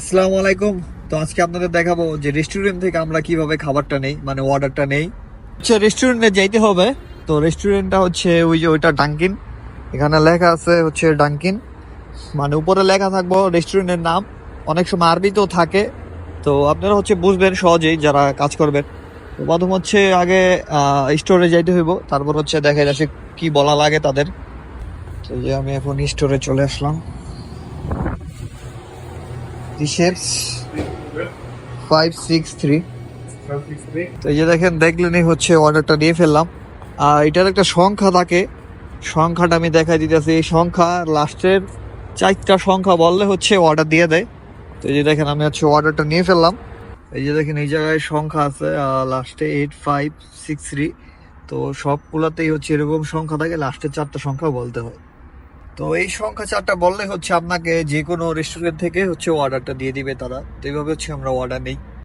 আসসালামু আলাইকুম। তো আজকে আপনাদের দেখাবো যে রেস্টুরেন্ট থেকে আমরা কিভাবে খাবারটা নেই, মানে অর্ডারটা নেই। হচ্ছে রেস্টুরেন্টে যাইতে হবে। তো রেস্টুরেন্টটা হচ্ছে ওই যে ওইটা ডাঙ্কিন, এখানে লেখা আছে হচ্ছে ডাঙ্কিন, মানে উপরে লেখা থাকবো রেস্টুরেন্টের নাম। অনেক সময় আরবিতেও থাকে, তো আপনারা হচ্ছে বুঝবেন সহজেই যারা কাজ করবেন। তো প্রথম হচ্ছে আগে স্টোরে যাইতে হইব, তারপর হচ্ছে দেখা যাচ্ছে কি বলা লাগে তাদের। তো এই যে আমি এখন স্টোরে চলে আসলাম। দি শেপস 563। তো এই যে দেখেন, দেখলেনই হচ্ছে অর্ডারটা নিয়ে ফেললাম। আর এটার একটা সংখ্যা থাকে, সংখ্যাটা আমি দেখাই দিতেছি। এই সংখ্যা লাস্টের 4টা সংখ্যা বললে হচ্ছে অর্ডার দিয়ে দেয়। তো এই যে দেখেন, আমি হচ্ছে অর্ডারটা নিয়ে ফেললাম। এই যে দেখেন, এই জায়গায় সংখ্যা আছে লাস্টে 8563। তো সবগুলাতেই হচ্ছে এরকম সংখ্যা থাকে, লাস্টের 4টা সংখ্যা বলতে হয়। তো এই সংখ্যা 4টা বললে হচ্ছে আপনাকে যে কোনো রেস্টুরেন্ট থেকে হচ্ছে অর্ডারটা দিয়ে দিবে তারা। তো এইভাবে হচ্ছে আমরা অর্ডার নিই।